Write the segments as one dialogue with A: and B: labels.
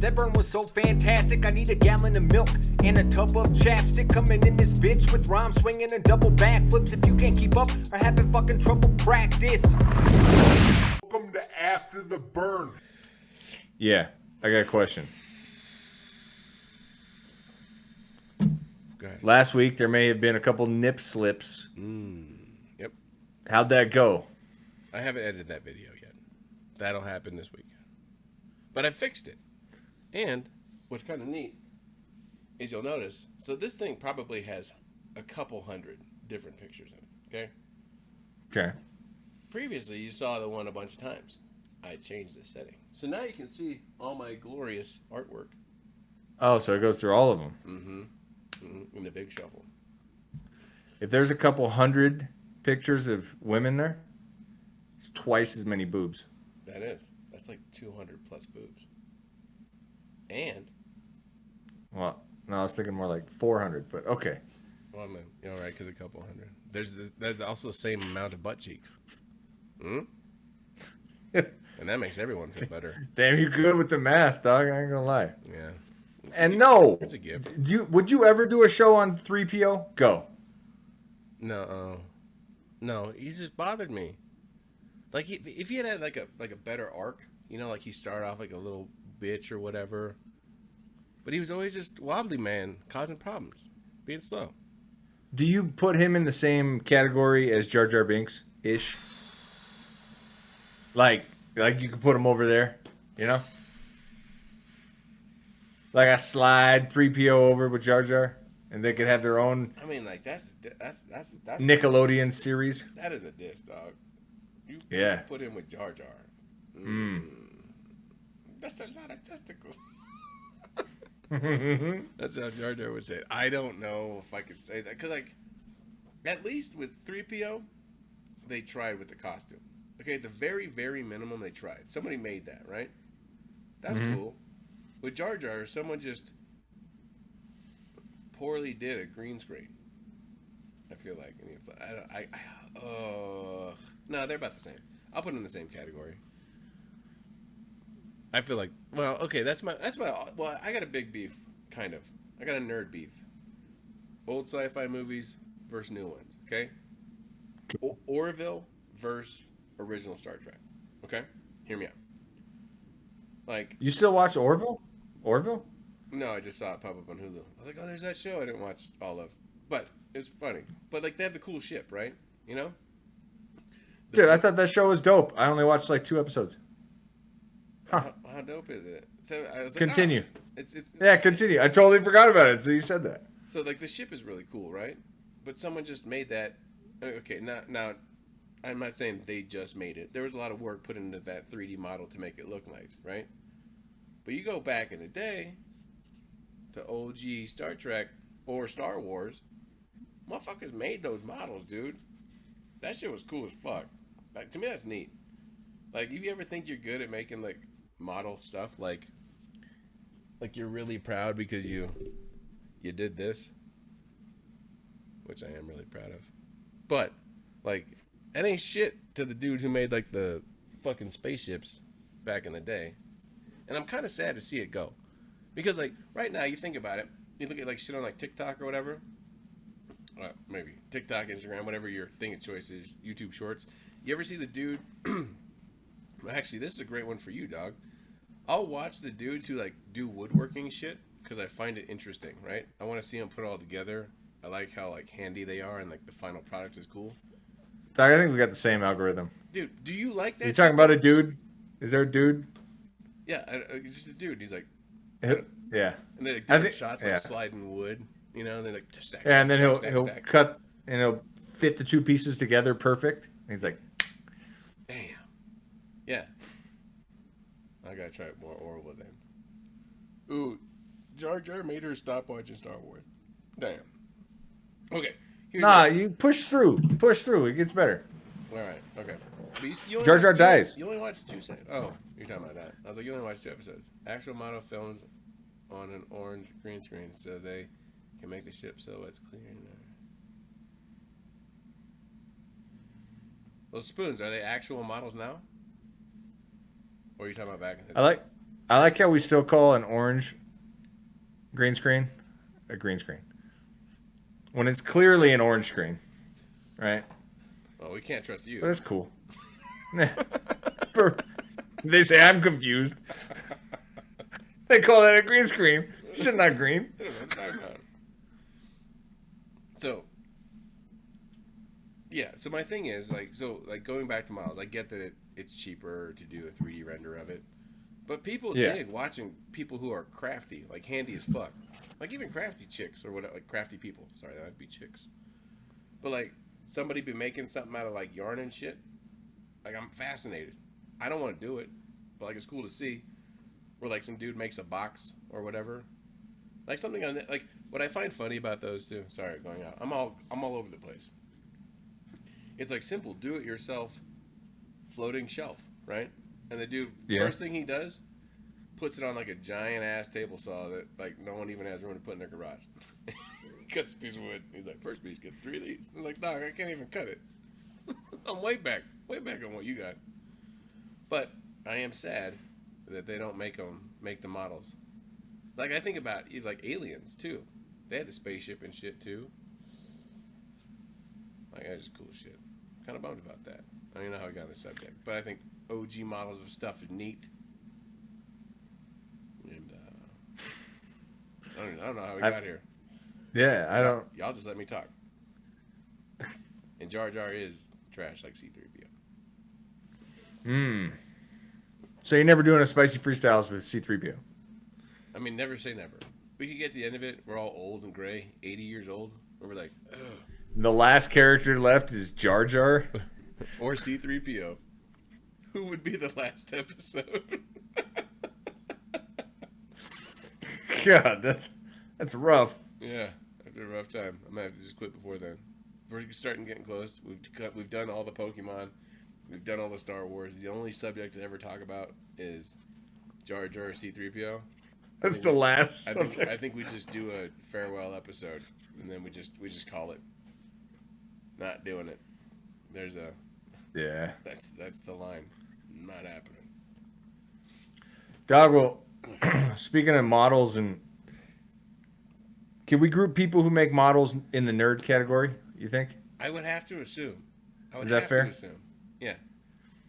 A: That burn was so fantastic, I need a gallon of milk and a tub of chapstick. Coming in this bitch with rhymes swinging and double backflips. If you can't keep up or having fucking trouble, practice. Welcome to After the Burn.
B: Yeah, I got a question.
C: Go ahead.
B: Last week, there may have been a couple nip slips.
C: Yep.
B: How'd that go?
C: I haven't edited that video yet. That'll happen this week. But I fixed it. And what's kind of neat is you'll notice, so this thing probably has a couple hundred different pictures in it, okay?
B: Okay.
C: Previously, you saw the one a bunch of times. I changed the setting. So now you can see all my glorious artwork.
B: Oh, so it goes through all of them.
C: In the big shuffle.
B: If there's a couple hundred pictures of women there, it's twice as many boobs.
C: That is. That's like 200 plus boobs. And,
B: Well, no, I was thinking more like 400, but okay.
C: well, man, you're all right, because a couple hundred. There's also the same amount of butt cheeks. And that makes everyone feel better.
B: Damn, you good with the math, dog. I ain't gonna lie.
C: Yeah.
B: And no,
C: It's a gift.
B: would you ever do a show on 3PO? Go.
C: No, he just bothered me. Like, if he had like a better arc, you know, like he started off like a little bitch or whatever. But he was always just wobbly man, causing problems, being slow.
B: Do you put him in the same category as Jar Jar Binks ish? Like you could put him over there, you know? Like I slide 3PO over with Jar Jar, and they could have their own
C: I mean, like that's
B: Nickelodeon series.
C: That is a diss, dog. You
B: Yeah.
C: put him with Jar Jar. That's a lot of testicles. That's how Jar Jar would say it. I don't know if I could say that. Because, like, at least with 3PO, they tried with the costume. Okay, the very, very minimum they tried. Somebody made that, right? That's cool. With Jar Jar, someone just poorly did a green screen. I feel like. No, they're about the same. I'll put them in the same category. I feel like, well, okay, well, I got a big beef, kind of. I got a nerd beef. Old sci-fi movies versus new ones, okay? Orville versus original Star Trek, okay? Hear me out. Like,
B: You still watch Orville? Orville?
C: no, I just saw it pop up on Hulu. I was like, oh, there's that show I didn't watch all of. But it's funny. But, like, they have the cool ship, right? You know?
B: Dude, I thought that show was dope. I only watched like 2 episodes.
C: How dope is it? So I was like,
B: Continue.
C: It's
B: Yeah, continue. I totally forgot about it until you said that.
C: So, like, the ship is really cool, right? But someone just made that. Okay, now, I'm not saying they just made it. There was a lot of work put into that 3D model to make it look nice, right? But you go back in the day to OG Star Trek or Star Wars, motherfuckers made those models, dude. That shit was cool as fuck. Like, to me, that's neat. Like, if you ever think you're good at making, like, model stuff, like you're really proud because you did this, which I am really proud of. But, like, that ain't shit to the dude who made, like, the fucking spaceships back in the day. And I'm kind of sad to see it go. Because, like, right now, you think about it, you look at, like, shit on, like, TikTok or whatever, maybe TikTok, Instagram, whatever your thing of choice is, YouTube Shorts. You ever see the dude? Actually, this is a great one for you, dog. I'll watch the dudes who, like, do woodworking shit because I find it interesting, right? I want to see them put it all together. I like how, like, handy they are and, like, the final product is cool.
B: Doc, I think we got the same algorithm.
C: Dude, do you like that?
B: You talking about a dude? Is there a dude?
C: Yeah, just a dude. He's like,
B: yeah.
C: and then, like, different shots, like, sliding wood, you know, and then, like, stack,
B: yeah, and then he'll
C: stack.
B: cut, and he'll fit the 2 pieces together perfect. And he's like,
C: damn. Yeah. I gotta try more Orville then. Ooh, Jar Jar made her stop watching Star Wars. Damn. Okay.
B: Nah, you push through. Push through. It gets better.
C: All right. Okay. But you only
B: Jar Jar dies.
C: You only watched 2 seconds. Oh, you're talking about that. I was like, you only watched 2 episodes. Actual model films on an orange green screen so they can make the ship so it's clear. Those spoons, are they actual models now? Or are you talking about back in the day?
B: I like how we still call an orange green screen a green screen when it's clearly an orange screen, right?
C: Well, we can't trust
B: But
C: you.
B: it's cool. For, they say I'm confused. They call that a green screen. It's not green.
C: I don't know what you're talking about. So, yeah. So my thing is like going back to models. I get that it's cheaper to do a 3D render of it, but people
B: Yeah.
C: dig watching people who are crafty, like handy as fuck, like even crafty chicks or whatever, like crafty people. Sorry, that'd be chicks. But like somebody be making something out of like yarn and shit. Like I'm fascinated. I don't want to do it, but like it's cool to see. Where like some dude makes a box or whatever. Like something on that. Like what I find funny about those too. Sorry, going out. I'm all over the place. It's like simple, do it yourself, floating shelf, right? And the dude,
B: Yeah.
C: first thing he does, puts it on like a giant ass table saw that like no one even has room to put in their garage. He cuts a piece of wood. He's like, first piece, get 3 of these. I'm like, dog, I can't even cut it. I'm way back on what you got. But I am sad that they don't make the models. Like I think about like Aliens too. They had the spaceship and shit too. Like that's just cool shit. Kind of bummed about that. I don't even know how we got on the subject, but I think OG models of stuff is neat. And I don't know how we got here.
B: Yeah, I don't.
C: Y'all just let me talk. And Jar Jar is trash like C3PO.
B: So you're never doing a spicy freestyles with C3PO?
C: I mean, never say never. We could get to the end of it. We're all old and gray, 80 years old, and we're like, ugh.
B: The last character left is Jar Jar.
C: Or C3PO. Who would be the last episode?
B: God, that's rough.
C: Yeah, after a rough time. I'm gonna have to just quit before then. We're starting getting close. We've done all the Pokemon. We've done all the Star Wars. The only subject to ever talk about is Jar Jar C3PO.
B: That's the last.
C: I think we just do a farewell episode, and then we just call it. Not doing it. There's a.
B: Yeah.
C: That's the line. Not happening.
B: Dog. Well, speaking of models, and can we group people who make models in the nerd category? You think?
C: I would have to assume.
B: Is that fair?
C: To assume. Yeah.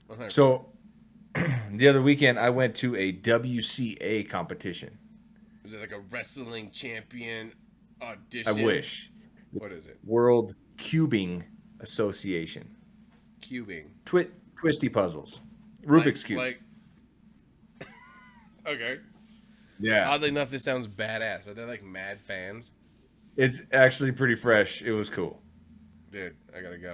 C: 100%.
B: So, the other weekend I went to a WCA competition.
C: Is it like a wrestling champion audition?
B: I wish.
C: What is it?
B: World Cubing Association.
C: Cubing.
B: Twisty puzzles. Rubik's cubes.
C: Like, okay.
B: Yeah.
C: Oddly enough, this sounds badass. Are they like mad fans?
B: It's actually pretty fresh. It was cool.
C: Dude, I gotta go.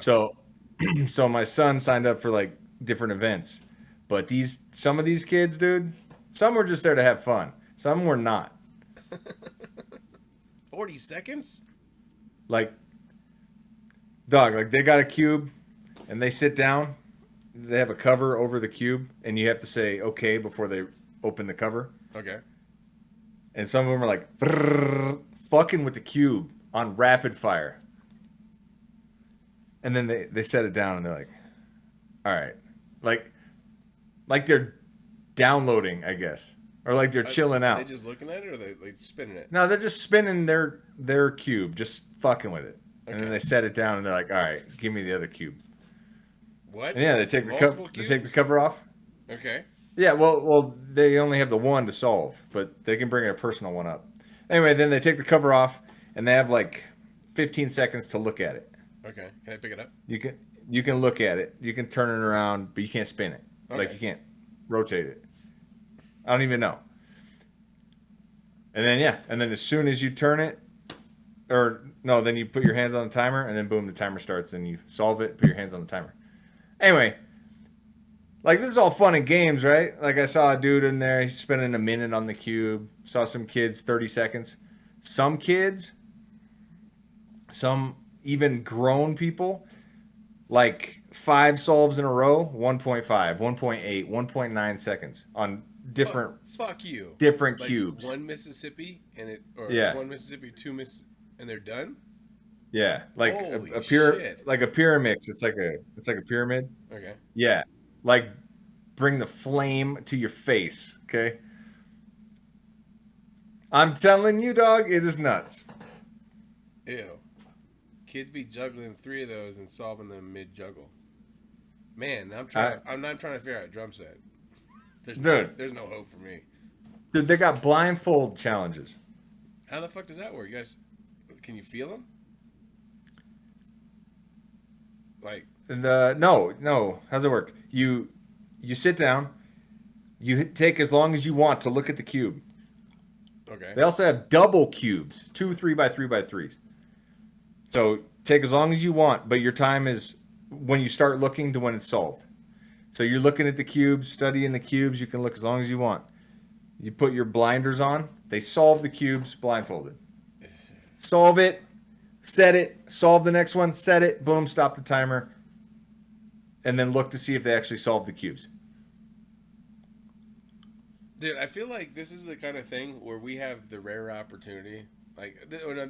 B: So my son signed up for like different events, but some of these kids, dude, some were just there to have fun. Some were not.
C: 40 seconds?
B: Like, dog, like they got a cube and they sit down. They have a cover over the cube and you have to say okay before they open the cover.
C: Okay.
B: And some of them are like "Brrr," fucking with the cube on rapid fire. And then they set it down and they're like, all right. Like they're downloading, I guess. Or like they're chilling out.
C: Are they just looking at it or are they like spinning it?
B: No, they're just spinning their cube, just fucking with it. And then
C: Okay.
B: they set it down and they're like, all right, give me the other cube.
C: What?
B: And yeah, they take the cover off.
C: Okay.
B: Yeah, well, they only have the one to solve, but they can bring a personal one up. Anyway, then they take the cover off and they have like 15 seconds to look at it.
C: Okay. Can I pick it up?
B: You can look at it. You can turn it around, but you can't spin it.
C: Okay.
B: Like you can't rotate it. I don't even know. And then as soon as you turn it, or no, then you put your hands on the timer, and then boom, the timer starts, and you solve it. Put your hands on the timer. Anyway, like this is all fun and games, right? Like I saw a dude in there, he's spending a minute on the cube. Saw some kids 30 seconds. Some kids, some even grown people, like 5 solves in a row, 1.5, 1.8, 1.9 seconds on different
C: Fuck you.
B: different
C: Like
B: cubes.
C: One Mississippi
B: Yeah.
C: one Mississippi, and they're done?
B: Yeah, like
C: Holy
B: a
C: shit.
B: like a pyramid. It's like a pyramid.
C: Okay.
B: Yeah, like bring the flame to your face. Okay, I'm telling you, dog, it is nuts.
C: Ew. Kids be juggling 3 of those and solving them mid juggle. Man, I'm not trying to figure out a drum set.
B: Dude,
C: There's no hope for me.
B: dude, they got blindfold challenges.
C: How the fuck does that work? You guys, can you feel them? Like,
B: And no. How's it work? You sit down. You take as long as you want to look at the cube.
C: okay.
B: They also have double cubes, 2 3x3x3s. So take as long as you want, but your time is when you start looking to when it's solved. So you're looking at the cubes, studying the cubes. You can look as long as you want. You put your blinders on. They solve the cubes blindfolded. Solve it, set it, solve the next one, set it, boom, stop the timer, and then look to see if they actually solve the cubes.
C: Dude, I feel like this is the kind of thing where we have the rare opportunity. Like,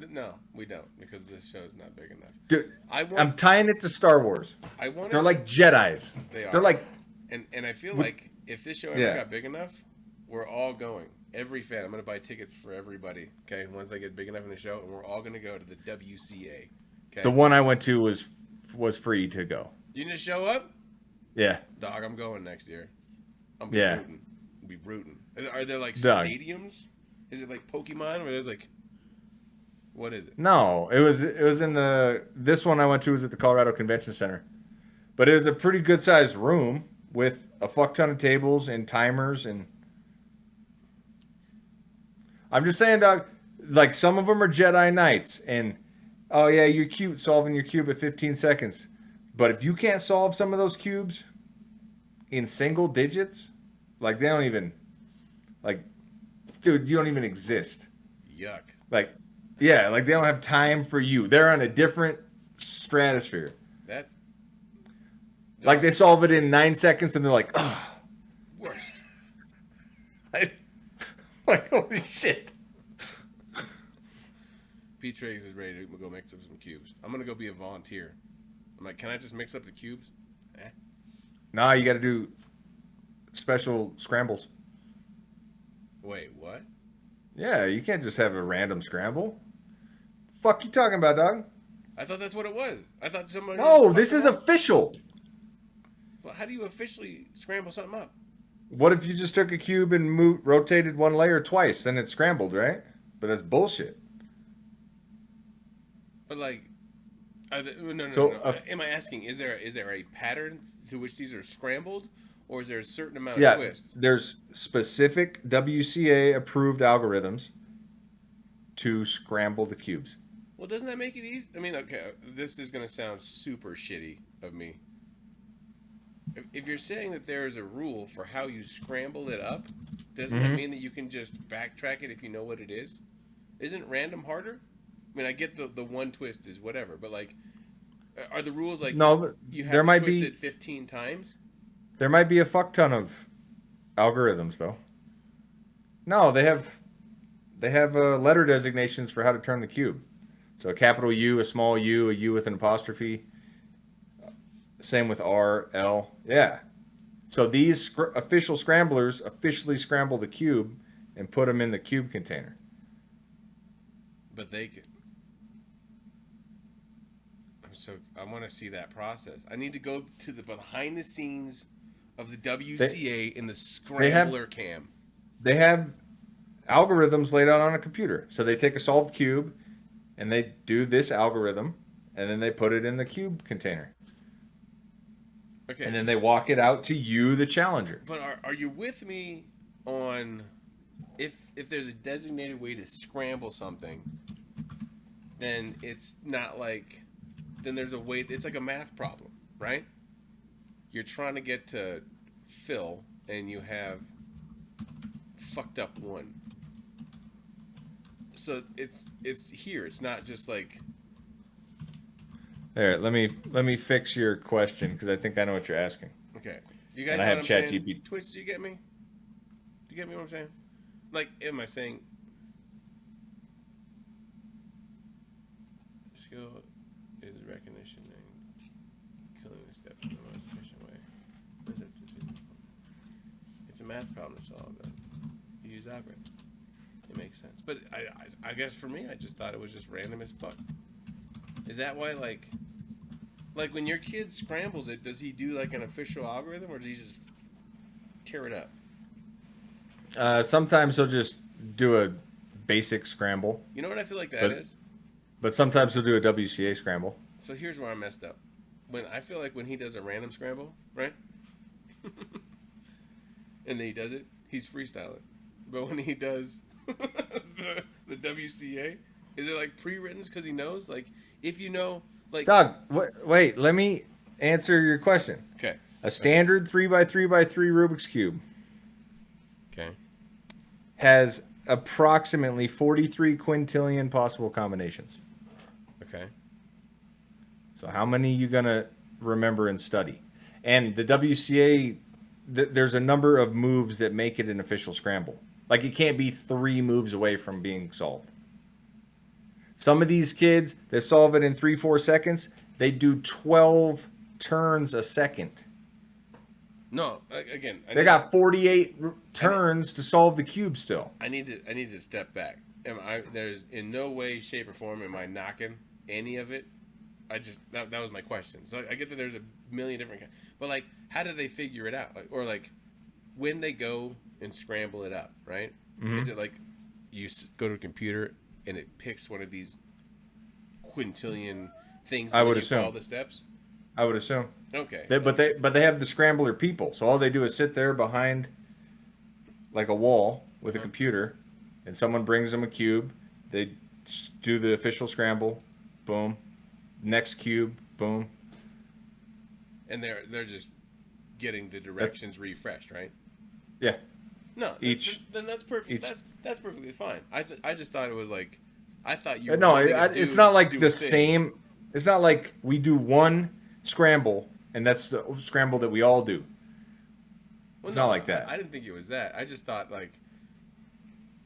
C: no, we don't, because this show is not big enough.
B: Dude, I'm tying it to Star Wars. They're like Jedis.
C: They are.
B: They're like,
C: and I feel like if this show ever got big enough, we're all going. Every fan, I'm going to buy tickets for everybody. Okay, once I get big enough in the show, and we're all going to go to the WCA. Okay,
B: the one I went to was free to go.
C: You can just show up.
B: Yeah.
C: Dog, I'm going next year. I'm
B: rooting.
C: Be rooting. Are there like
B: Dog.
C: stadiums? Is it like Pokemon where there's like, what is it?
B: No, it was in this one I went to was at the Colorado Convention Center, but it was a pretty good sized room with a fuck ton of tables and timers, and I'm just saying, dog, like some of them are Jedi Knights, and oh yeah, you're cute solving your cube at 15 seconds, but if you can't solve some of those cubes in single digits, like they don't even, like, dude, you don't even exist.
C: Yuck.
B: Like, yeah, like they don't have time for you. They're on a different stratosphere.
C: That's
B: like they solve it in 9 seconds, and they're like, oh.
C: Worst.
B: Like, holy shit.
C: Pete Triggs is ready to go mix up some cubes. I'm gonna go be a volunteer. I'm like, can I just mix up the cubes?
B: Nah, you got to do special scrambles.
C: Wait, what?
B: Yeah, you can't just have a random scramble. Fuck you talking about, dog?
C: I thought that's what it was. I thought somebody.
B: No, this is official.
C: Well, how do you officially scramble something up?
B: What if you just took a cube and rotated one layer twice, then it's scrambled, right? But that's bullshit.
C: But like, no. Am I asking? Is there a pattern to which these are scrambled, or is there a certain amount of twists?
B: There's specific WCA approved algorithms to scramble the cubes.
C: Well, doesn't that make it easy? I mean, okay, this is gonna sound super shitty of me. If you're saying that there is a rule for how you scramble it up, doesn't that mean that you can just backtrack it if you know what it is? Isn't random harder? I mean, I get the one twist is whatever, but like, are the rules like
B: no?
C: You have
B: there
C: to
B: might
C: twist
B: be
C: it 15 times?
B: There might be a fuck ton of algorithms though. No, they have letter designations for how to turn the cube. So a capital U, a small U, a U with an apostrophe. Same with R, L. Yeah. So these official scramblers officially scramble the cube and put them in the cube container.
C: But they can. I want to see that process. I need to go to the behind the scenes of the WCA in the scrambler cam.
B: They have algorithms laid out on a computer. So they take a solved cube and they do this algorithm and then they put it in the cube container.
C: Okay.
B: And then they walk it out to you, the challenger.
C: But are you with me on if there's a designated way to scramble something, then it's not like, then there's a way, it's like a math problem, right? You're trying to get to fill and you have fucked up one. So it's here. It's not just like.
B: There, let me fix your question because I think I know what you're asking.
C: Okay. You guys
B: and
C: know
B: I have
C: what I'm saying?
B: ChatGPT.
C: Twitch, do you get me? Do you get me what I'm saying? Like, am I saying skill is recognition and killing the steps in the most efficient way? It's a math problem to solve, though. You use algorithms. It makes sense. But I guess for me, I just thought it was just random as fuck. Is that why, like when your kid scrambles it, does he do like an official algorithm, or does he just tear it up?
B: Sometimes he'll just do a basic scramble,
C: You know what I feel like that
B: but
C: is?
B: but sometimes he'll do a WCA scramble.
C: So here's where I messed up. When I feel like when he does a random scramble, right? And then he does it, he's freestyling. But when he does the WCA, is it like pre-written because he knows? Like, if you know, like,
B: Doug, wait, let me answer your question.
C: okay,
B: A standard 3x3x3 Rubik's Cube
C: okay,
B: has approximately 43 quintillion possible combinations.
C: okay.
B: So how many you gonna remember and study? And the WCA, there's a number of moves that make it an official scramble. Like it can't be 3 moves away from being solved. Some of these kids that solve it in 3-4 seconds, they do 12 turns a second.
C: No, again,
B: They got 48 turns to solve the cube still.
C: I need to step back. There's in no way, shape, or form am I knocking any of it. I just that was my question. So I get that there's a million different, but like, how do they figure it out? Like, or like, when they go and scramble it up, right?
B: Mm-hmm.
C: Is it like you go to a computer and it picks one of these quintillion things?
B: I would
C: you
B: assume
C: all the steps.
B: I would assume.
C: Okay,
B: But they have the scrambler people, so all they do is sit there behind like a wall with a computer, and someone brings them a cube. They do the official scramble, boom. Next cube, boom.
C: and they're just getting the directions refreshed, right?
B: Yeah.
C: No, then that's perfect. That's perfectly fine. I just thought it was like, I thought you. Were
B: No,
C: letting a
B: it's
C: dude
B: not like
C: do
B: the
C: a thing.
B: same. It's not like we do one scramble and that's the scramble that we all do.
C: Well,
B: It's
C: no,
B: not like that.
C: I didn't think it was that. I just thought like,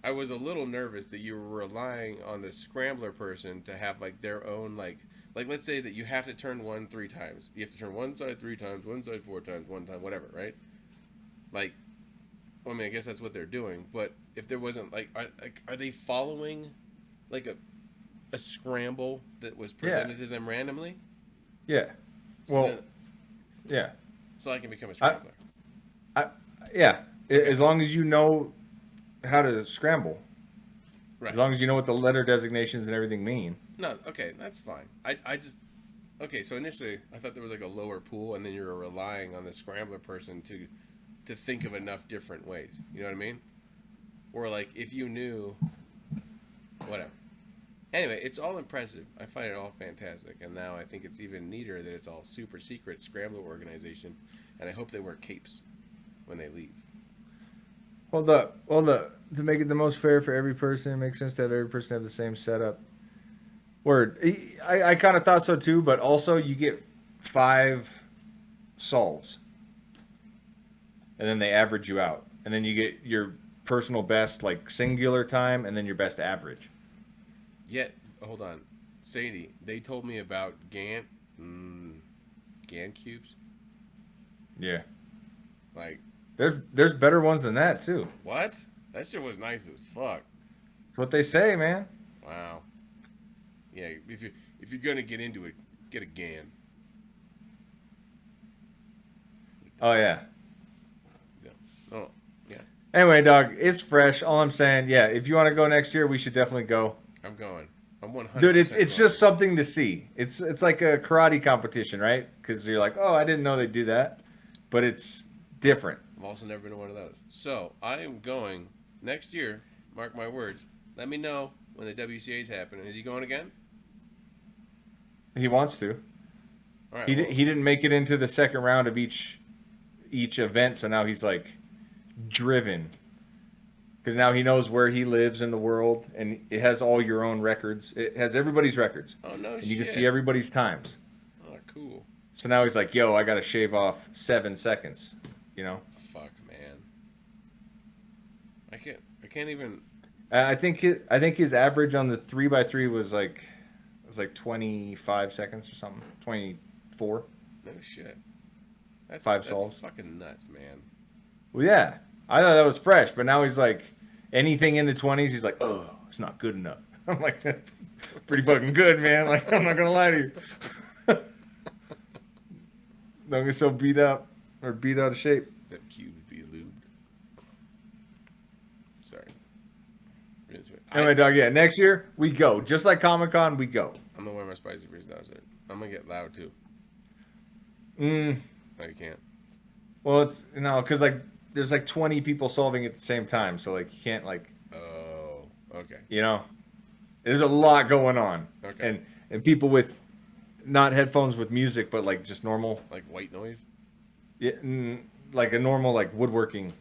C: I was a little nervous that you were relying on the scrambler person to have like their own like let's say that you have to turn one 3 times. You have to turn one side 3 times, one side 4 times, one time, whatever, right? Like, I mean, I guess that's what they're doing. But if there wasn't like, are they following like a scramble that was presented to them randomly?
B: Yeah.
C: So
B: Well,
C: then,
B: yeah.
C: so I can become a scrambler.
B: Yeah. As long as you know how to scramble.
C: Right.
B: As long as you know what the letter designations and everything mean.
C: No, okay, that's fine. I just, okay, so initially I thought there was like a lower pool, and then you were relying on the scrambler person to think of enough different ways. You know what I mean? Or like, if you knew, whatever. Anyway, it's all impressive. I find it all fantastic, and now I think it's even neater that it's all super secret scrambler organization, and I hope they wear capes when they leave.
B: Well, to make it the most fair for every person, it makes sense to have every person have the same setup. Word. I kind of thought so too, but also you get 5 solves. And then they average you out. And then you get your personal best, like singular time, and then your best average.
C: Yet, hold on. Sadie, they told me about Gantt cubes.
B: Yeah.
C: Like,
B: There's better ones than that too.
C: what? That shit was nice as fuck.
B: That's what they say, man.
C: Wow. Yeah, if you're gonna get into it, get a Gantt.
B: Oh yeah.
C: Yeah. Oh, yeah.
B: Anyway, dog, it's fresh. All I'm saying, yeah, if you want to go next year, we should definitely go.
C: I'm going. I'm 100%.
B: Dude, it's
C: going.
B: just something to see. It's like a karate competition, right? Because you're like, oh, I didn't know they do that, but it's different.
C: I've also never been to one of those. So I am going next year. Mark my words. Let me know when the WCA's happening. Is he going again?
B: He wants to.
C: All right.
B: He
C: well,
B: he didn't make it into the second round of each event, so now he's like driven. Because now he knows where he lives in the world, and it has all your own records. It has everybody's records.
C: Oh no
B: And
C: shit.
B: you can see everybody's times.
C: Oh cool.
B: So now he's like, yo, I got to shave off 7 seconds, you know?
C: Fuck man. I can't even.
B: I think his average on the 3x3 was like 25 seconds or something. 24.
C: No shit.
B: 5 solves.
C: Fucking nuts, man.
B: Well, yeah. I thought that was fresh, but now he's like, anything in the 20s, he's like, oh, it's not good enough. I'm like, pretty fucking good, man. Like, I'm not gonna lie to you. Don't get so beat up or beat out of shape.
C: That cubes be lubed. Sorry.
B: Anyway, dog, yeah, next year, we go. Just like Comic-Con, we go.
C: I'm gonna wear my spicy freestyle shirt. I'm gonna get loud, too.
B: No,
C: you can't.
B: Well, it's, no, because, like, there's, like, 20 people solving at the same time, so, like, you can't, like...
C: Oh, okay.
B: You know? There's a lot going on.
C: Okay.
B: And people with... Not headphones with music, but, like, just normal...
C: Like white noise?
B: Yeah, like a normal, like, woodworking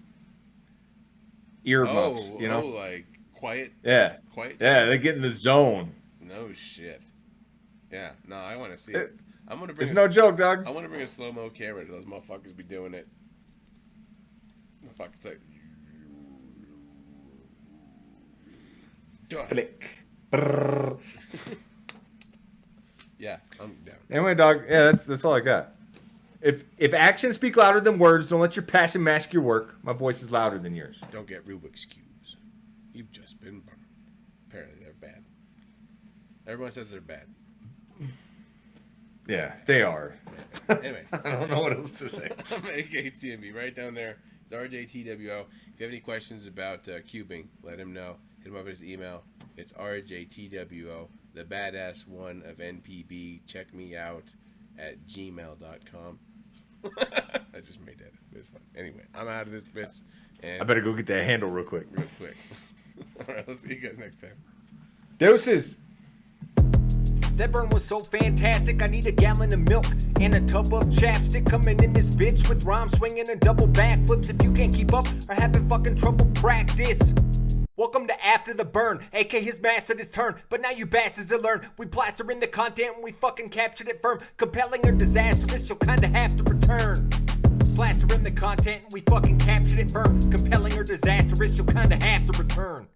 B: earmuffs, you know?
C: Oh, like quiet?
B: Yeah.
C: Quiet?
B: Yeah, they get in the zone.
C: No shit. Yeah, no, I want to see it. I'm gonna bring.
B: It's no joke, dog.
C: I want to bring a slow mo camera to those motherfuckers be doing it. The fuck, it's like. Done.
B: Flick. Brrr.
C: Yeah, I'm down.
B: Anyway, dog. Yeah, that's all I got. If actions speak louder than words, don't let your passion mask your work. My voice is louder than yours.
C: Don't get Rubik's cubes. You've just been burned. Apparently, they're bad. Everyone says they're bad.
B: Yeah, they are.
C: Anyway,
B: I don't know what else to say.
C: I'm AKTMB. Right down there. It's RJTWO. If you have any questions about cubing, let him know. Hit him up at his email. It's RJTWO, the badass one of NPB. Check me out at gmail.com. I just made that. It was fun. Anyway, I'm out of this bits. And
B: I better go get that handle real quick.
C: All right, I'll see you guys next time.
B: Deuces.
A: That burn was so fantastic, I need a gallon of milk and a tub of chapstick. Coming in this bitch with rhyme swinging and double backflips. If you can't keep up or having fucking trouble, practice. Welcome to After the Burn, AK his mastered his turn, but now you bastards will learn. We plaster in the content and we fucking captured it firm. Compelling or disastrous, you'll kinda have to return. Plaster in the content and we fucking captured it firm. Compelling or disastrous, you'll kinda have to return.